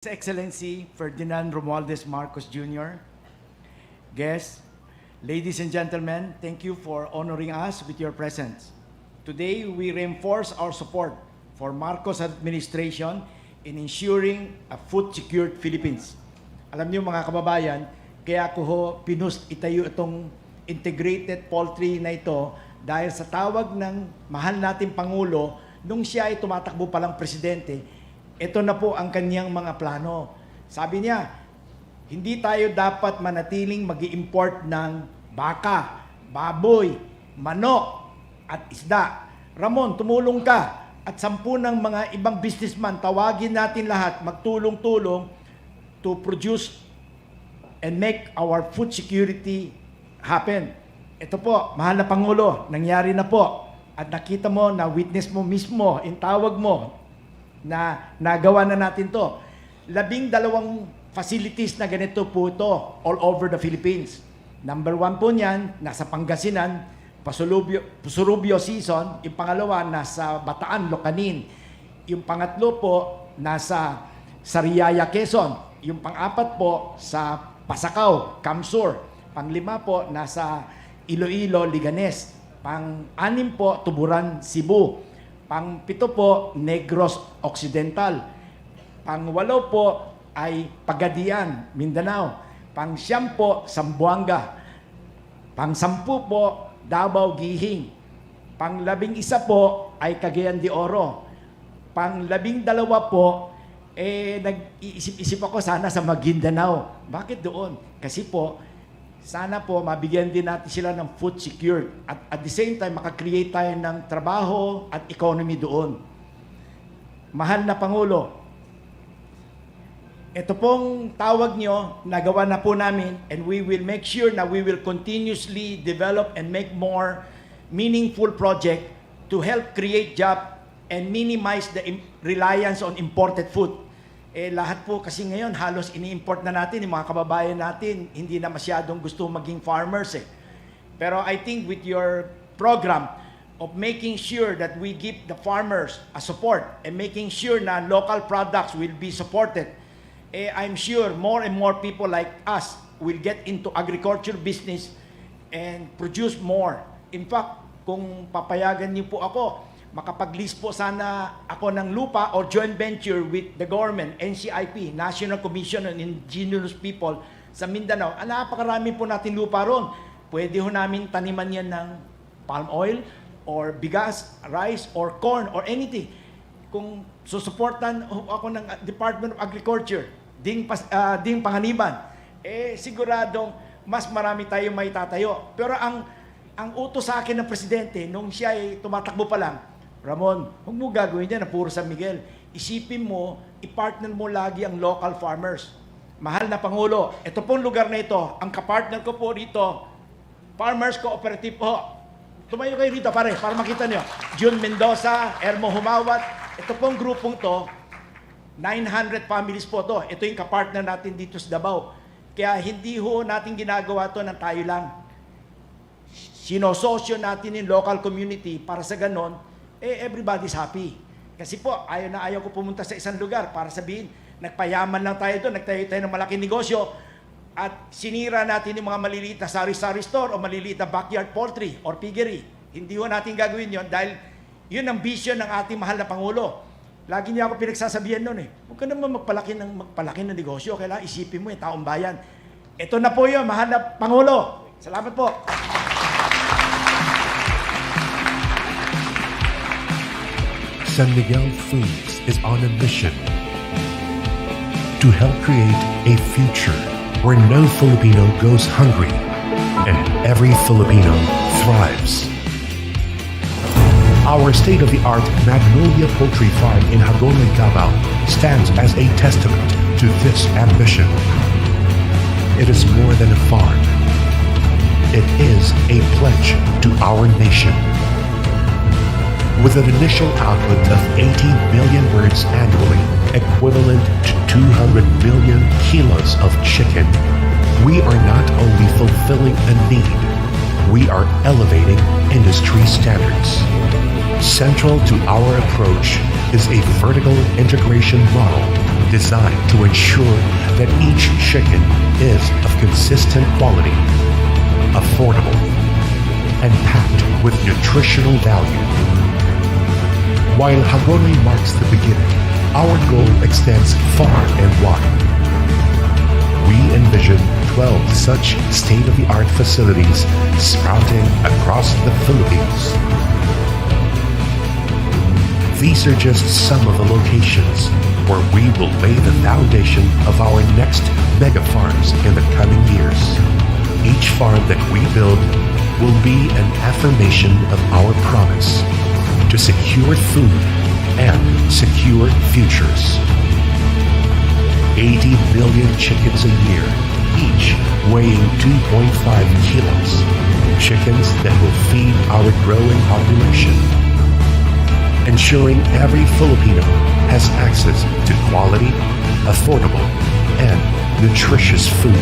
His Excellency Ferdinand R Marcos Jr., guests, ladies and gentlemen, thank you for honoring us with your presence. Today, we reinforce our support for Marcos administration in ensuring a food-secured Philippines. Alam niyo mga kababayan, kaya ko itayo itong integrated poultry na ito dahil sa tawag ng mahal nating Pangulo nung siya ay tumatakbo palang presidente. Ito na po ang kanyang mga plano. Sabi niya, hindi tayo dapat manatiling mag-i-import ng baka, baboy, manok, at isda. Ramon, tumulong ka. At 10 ng mga ibang businessman, tawagin natin lahat, magtulong-tulong to produce and make our food security happen. Ito po, mahal na Pangulo, nangyari na po. At nakita mo, na witness mo mismo, in tawag mo, na nagawa na natin to. 12 facilities na ganito po ito all over the Philippines. Number 1 po niyan, nasa Pangasinan, Pasurubio season. Yung pangalawa, nasa Bataan, Locanin. Yung pangatlo po, nasa Sariaya, Quezon. Yung pang-apat po, sa Pasacao, Camsur. Pang-5 po, nasa Iloilo, Liganes. Pang-6 po, Tuburan, Cebu. Pang-7 po, Negros Occidental. Pang-8 po ay Pagadian, Mindanao. Pang-9 po, Zamboanga. Pang-10 po, Davao, Gihing. Pang-11 po ay Cagayan de Oro. Pang-12 po, nag-iisip-isip ako sana sa Maguindanao. Bakit doon? Kasi po, sana po mabigyan din natin sila ng food secured at the same time makakreate tayo ng trabaho at economy doon. Mahal na Pangulo, ito pong tawag nyo, nagawa na po namin, and we will make sure na we will continuously develop and make more meaningful project to help create job and minimize the reliance on imported food. Lahat po kasi ngayon halos ini-import na natin, yung mga kababayan natin hindi na masyadong gusto maging farmers Pero I think with your program of making sure that we give the farmers a support and making sure na local products will be supported, I'm sure more and more people like us will get into agriculture business and produce more. In fact, kung papayagan niyo po ako, makapag-list po sana ako ng lupa or joint venture with the government, NCIP, National Commission on Indigenous People sa Mindanao. Napakarami po natin lupa ron. Pwede ho namin taniman yan ng palm oil or bigas, rice, or corn, or anything. Kung susuportan ako ng Department of Agriculture, ding panganiban, siguradong mas marami tayong may tatayo. Pero ang utos sa akin ng Presidente, nung siya ay tumatakbo pa lang, Ramon, huwag mo gagawin yan na puro San Miguel. Isipin mo, i-partner mo lagi ang local farmers. Mahal na Pangulo, ito pong lugar na ito, ang kapartner ko po rito, Farmers Cooperative po. Tumayo kayo rito para makita nyo. June Mendoza, Ermo Humawat, ito pong grupong to, 900 families po to. Ito yung kapartner natin dito sa Davao. Kaya hindi ho natin ginagawa to ng tayo lang. Sinososyo natin yung local community para sa ganon, everybody's happy. Kasi po, ayaw ko pumunta sa isang lugar para sabihin, nagpayaman lang tayo doon, nagtayo tayo ng malaking negosyo, at sinira natin yung mga maliliit na sari-sari store o maliliit na backyard poultry or piggery. Hindi ho natin gagawin yon dahil yun ang vision ng ating mahal na Pangulo. Lagi niya ako pinagsasabihan noon huwag ka naman magpalaki ng negosyo, kailangan isipin mo yung taong bayan. Ito na po yun, mahal na Pangulo. Salamat po. San Miguel Foods is on a mission to help create a future where no Filipino goes hungry and every Filipino thrives. Our state-of-the-art Magnolia Poultry Farm in Hagonoy, Davao stands as a testament to this ambition. It is more than a farm. It is a pledge to our nation. With an initial output of 18 million birds annually, equivalent to 200 million kilos of chicken, we are not only fulfilling a need, we are elevating industry standards. Central to our approach is a vertical integration model designed to ensure that each chicken is of consistent quality, affordable, and packed with nutritional value. While Hagonoy marks the beginning, our goal extends far and wide. We envision 12 such state-of-the-art facilities sprouting across the Philippines. These are just some of the locations where we will lay the foundation of our next megafarms in the coming years. Each farm that we build will be an affirmation of our promise to secure food and secure futures. 80 million chickens a year, each weighing 2.5 kilos. Chickens that will feed our growing population, ensuring every Filipino has access to quality, affordable, and nutritious food.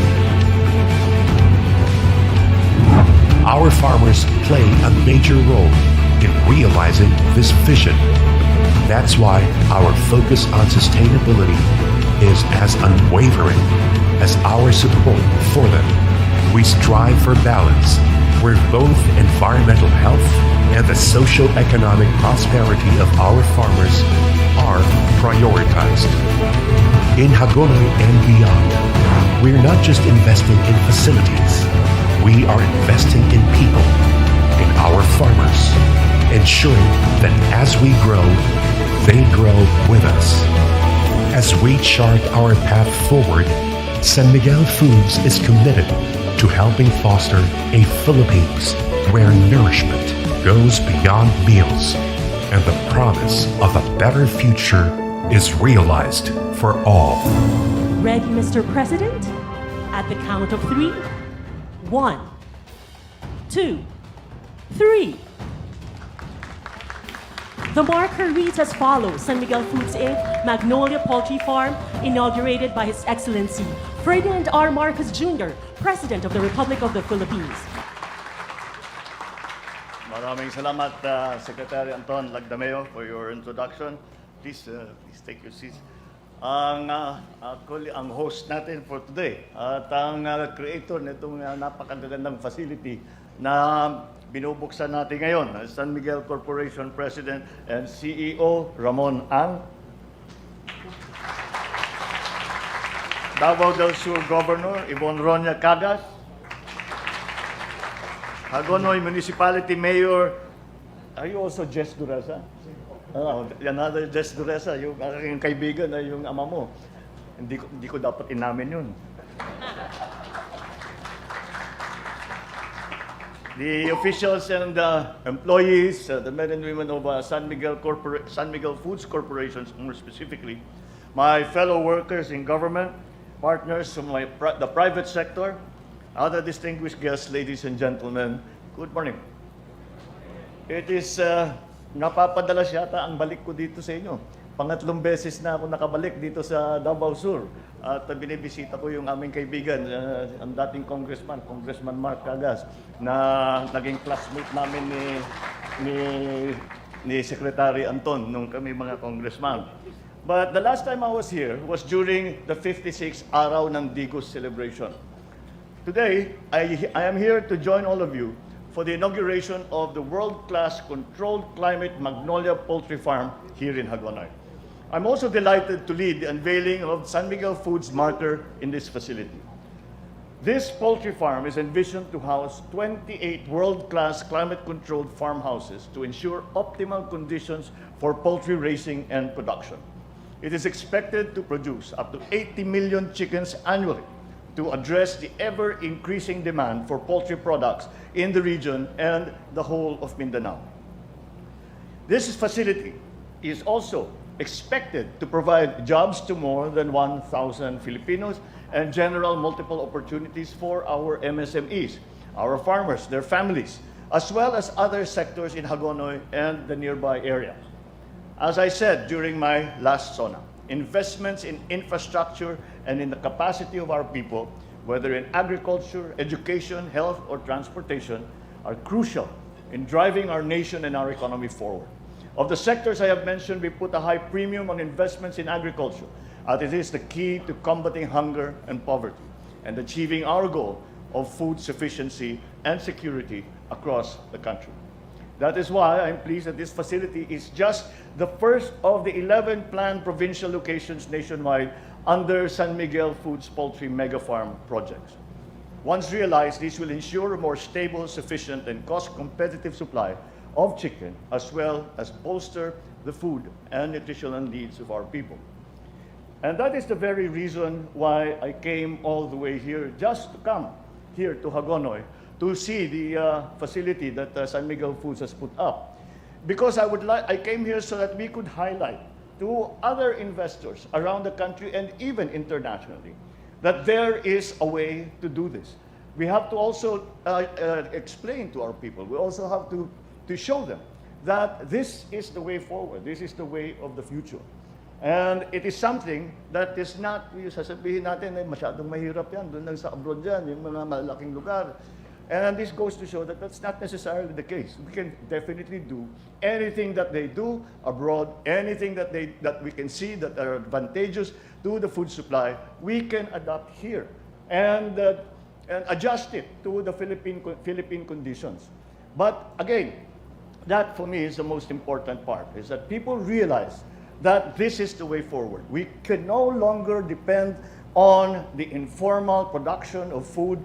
Our farmers play a major role in realizing this vision. That's why our focus on sustainability is as unwavering as our support for them. We strive for balance, where both environmental health and the socio-economic prosperity of our farmers are prioritized. In Hagonoy and beyond, we're not just investing in facilities, we are investing in people, in our farmers, ensuring that as we grow, they grow with us. As we chart our path forward, San Miguel Foods is committed to helping foster a Philippines where nourishment goes beyond meals and the promise of a better future is realized for all. Ready, Mr. President? At the count of 3. 1, 2, 3. The marker reads as follows: San Miguel Foods Inc., Magnolia Poultry Farm, inaugurated by His Excellency Ferdinand R. Marcos Jr., President of the Republic of the Philippines. Maraming salamat, Secretary Anton Lagdameo, for your introduction. Please take your seats. Actually, ang host natin for today at ang creator nitong napakagandang facility na binubuksan natin ngayon, San Miguel Corporation President and CEO Ramon Ang, Davao del Sur Governor Yvonne Ronya Cagas, Hagonoy Municipality Mayor, are you also Jess Dureza? Another Jess Dureza, yung aking kaibigan na yung ama mo. Hindi ko dapat inamin yun. The officials and employees, the men and women of San Miguel Foods Corporations, more specifically, my fellow workers in government, partners from the private sector, other distinguished guests, ladies and gentlemen, good morning. It is napapadalas yata ang balik ko dito sa inyo. Pangatlong beses na ako nakabalik dito sa Davao Sur. At binibisita ko yung aming kaibigan, ang dating Congressman Mark Cagas, na naging classmate namin ni Secretary Anton nung kami mga congressman. But the last time I was here was during the 56th Araw ng Digos celebration. Today, I am here to join all of you for the inauguration of the world-class controlled climate Magnolia Poultry Farm here in Hagonoy. I'm also delighted to lead the unveiling of San Miguel Foods marker in this facility. This poultry farm is envisioned to house 28 world-class climate-controlled farmhouses to ensure optimal conditions for poultry raising and production. It is expected to produce up to 80 million chickens annually to address the ever-increasing demand for poultry products in the region and the whole of Mindanao. This facility is also expected to provide jobs to more than 1,000 Filipinos and generate multiple opportunities for our MSMEs, our farmers, their families, as well as other sectors in Hagonoy and the nearby area. As I said during my last SONA, investments in infrastructure and in the capacity of our people, whether in agriculture, education, health, or transportation, are crucial in driving our nation and our economy forward. Of the sectors I have mentioned, we put a high premium on investments in agriculture, as it is the key to combating hunger and poverty and achieving our goal of food sufficiency and security across the country. That is why I'm pleased that this facility is just the first of the 11 planned provincial locations nationwide under San Miguel Foods Poultry megafarm projects. Once realized, this will ensure a more stable, sufficient, and cost-competitive supply of chicken, as well as bolster the food and nutritional needs of our people. And that is the very reason why I came all the way here, just to come here to Hagonoy, to see the facility that San Miguel Foods has put up. Because I came here so that we could highlight to other investors around the country and even internationally that there is a way to do this. We have to also explain to our people. We also have to show them that this is the way forward. This is the way of the future. And it is something that is not, sasabihin natin, masyadong mahirap yan, doon lang sa abroad yan, yung mga malaking lugar. And this goes to show that that's not necessarily the case. We can definitely do anything that they do abroad, anything that we can see that are advantageous to the food supply, we can adopt here and adjust it to the Philippine conditions. But again, that for me is the most important part, is that people realize that this is the way forward. We can no longer depend on the informal production of food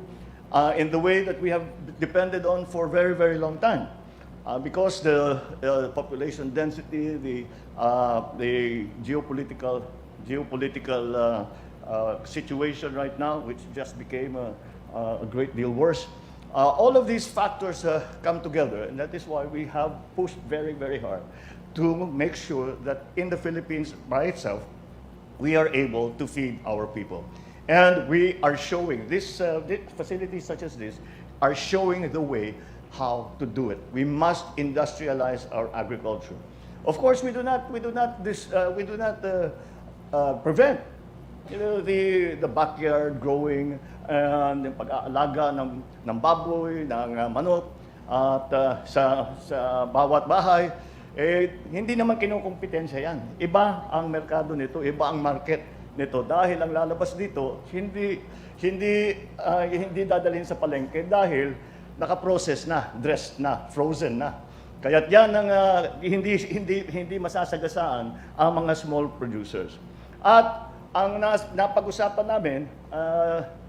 in the way that we have depended on for a very, very long time. Because the population density, the geopolitical situation right now, which just became a great deal worse, all of these factors come together, and that is why we have pushed very, very hard to make sure that in the Philippines by itself, we are able to feed our people. And we are showing, this facilities such as this are showing the way how to do it. We must industrialize our agriculture. Of course, we do not prevent the backyard growing and yung pag-aalaga ng baboy, ng manok, at sa bawat bahay. Hindi naman kinukumpetensya yan. Iba ang merkado nito, iba ang market nito. Dahil ang lalabas dito, hindi dadalhin sa palengke dahil naka-process na, dressed na, frozen na. Kaya't yan ang hindi masasagasaan ang mga small producers. At ang napag-usapan namin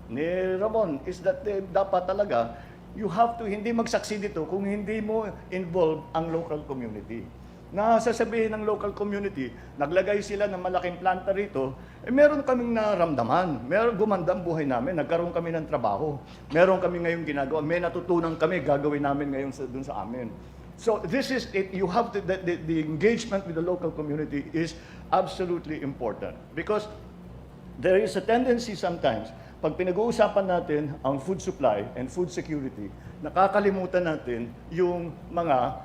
ni Ramon is that dapat talaga you have to hindi mag-succeed ito kung hindi mo involve ang local community. Nasasabihin ng local community, naglagay sila ng malaking planta rito, meron kaming naramdaman, meron gumandang buhay namin, nagkaroon kami ng trabaho, meron kami ngayong ginagawa, may natutunan kami, gagawin namin ngayon dun sa amin. So this is it. You have to, the engagement with the local community is absolutely important because there is a tendency sometimes, pag pinag-uusapan natin ang food supply and food security, nakakalimutan natin yung mga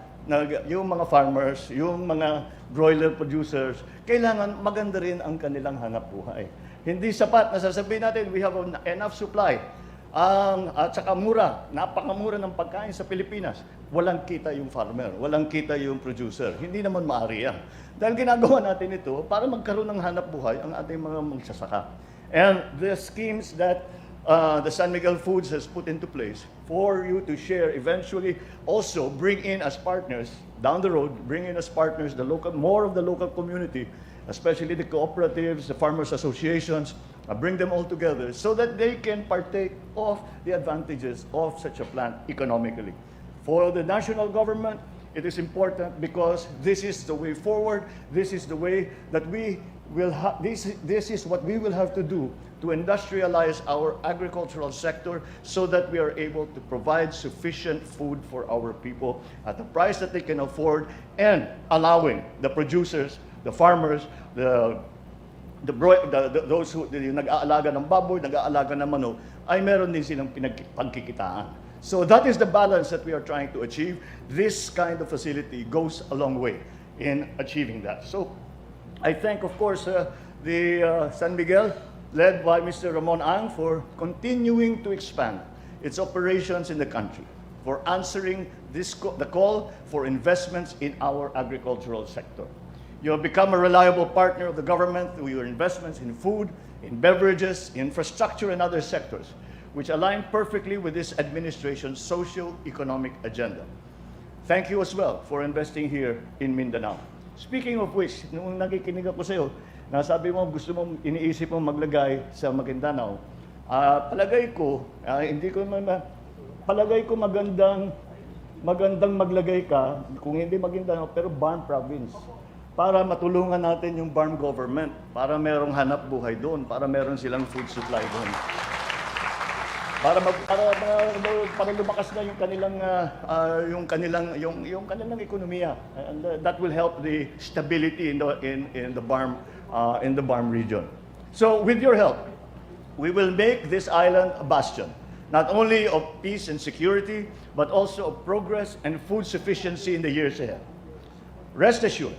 farmers, yung mga broiler producers, kailangan maganda rin ang kanilang hanap buhay. Hindi sapat na sasabihin natin, we have enough supply, at saka mura, napakamura ng pagkain sa Pilipinas. Walang kita yung farmer, walang kita yung producer. Hindi naman maaari yan. Dahil ginagawa natin ito para magkaroon ng hanap buhay ang ating mga magsasaka. And the schemes that the San Miguel Foods has put into place for you to share eventually also bring in as partners down the road, bring in as partners more of the local community, especially the cooperatives, the farmers associations, bring them all together so that they can partake of the advantages of such a plant economically. For the national government, it is important because this is the way forward. This is the way that we will this is what we will have to do to industrialize our agricultural sector so that we are able to provide sufficient food for our people at a price that they can afford and allowing the producers, the farmers, those who nag-aalaga ng baboy, nag-aalaga ng manok, ay meron din silang pagkikitaan. So that is the balance that we are trying to achieve. This kind of facility goes a long way in achieving that. So I thank, of course, the San Miguel, led by Mr. Ramon Ang, for continuing to expand its operations in the country, for answering the call for investments in our agricultural sector. You have become a reliable partner of the government through your investments in food, in beverages, infrastructure, and other sectors, which align perfectly with this administration's socio-economic agenda. Thank you as well for investing here in Mindanao. Speaking of which, nung nakikinig ako sa iyo, nasabi mo gusto mo, iniisip mo maglagay sa Maguindanao, palagay ko, palagay ko magandang maglagay ka, kung hindi Maguindanao, pero Barm Province. Para matulungan natin yung Barm government, para merong hanap buhay doon, para meron silang food supply doon. Para lumakas na yung kanilang ekonomiya, and that will help the stability in the Barm region. So with your help, we will make this island a bastion, not only of peace and security, but also of progress and food sufficiency in the years ahead. Rest assured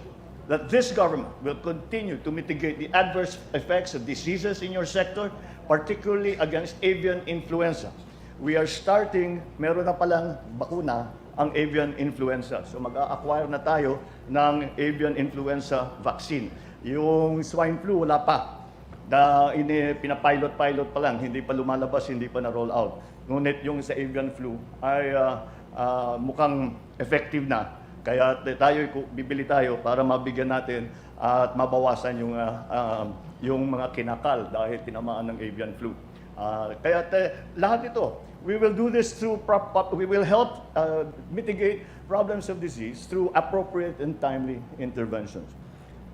that this government will continue to mitigate the adverse effects of diseases in your sector, particularly against avian influenza. We are starting, meron na palang bakuna ang avian influenza. So mag-a-acquire na tayo ng avian influenza vaccine. Yung swine flu, wala pa. Pinapilot-pilot pa lang, hindi pa lumalabas, hindi pa na-roll out. Ngunit yung sa avian flu ay mukhang effective na. Kaya bibili tayo para mabigyan natin at mabawasan yung mga kinakal dahil tinamaan ng avian flu. Kaya lahat ito, we will do this through, we will help mitigate problems of disease through appropriate and timely interventions.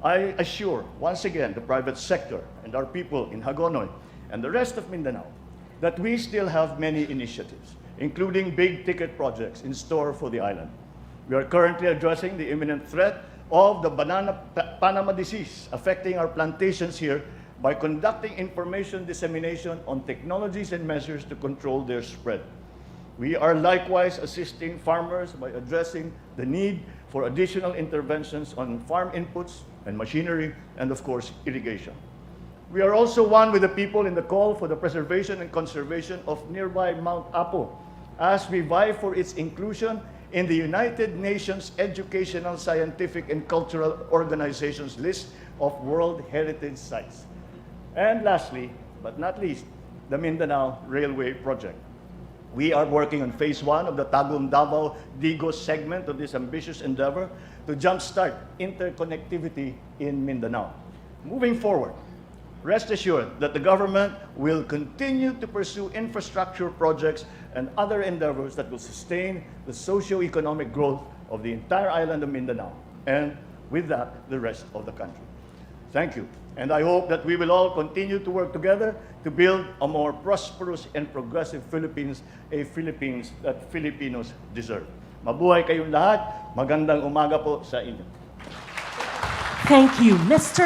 I assure, once again, the private sector and our people in Hagonoy and the rest of Mindanao that we still have many initiatives, including big-ticket projects in store for the island. We are currently addressing the imminent threat of the Panama disease affecting our plantations here by conducting information dissemination on technologies and measures to control their spread. We are likewise assisting farmers by addressing the need for additional interventions on farm inputs and machinery, and of course, irrigation. We are also one with the people in the call for the preservation and conservation of nearby Mount Apo, as we vie for its inclusion in the United Nations Educational, Scientific, and Cultural Organization's list of World Heritage Sites. And lastly, but not least, the Mindanao Railway Project. We are working on phase 1 of the Tagum-Davao-Digos segment of this ambitious endeavor to jumpstart interconnectivity in Mindanao. Moving forward, rest assured that the government will continue to pursue infrastructure projects and other endeavors that will sustain the socio-economic growth of the entire island of Mindanao, and with that, the rest of the country. Thank you, and I hope that we will all continue to work together to build a more prosperous and progressive Philippines, a Philippines that Filipinos deserve. Mabuhay kayong lahat. Magandang umaga po sa inyo. Thank you, Mr.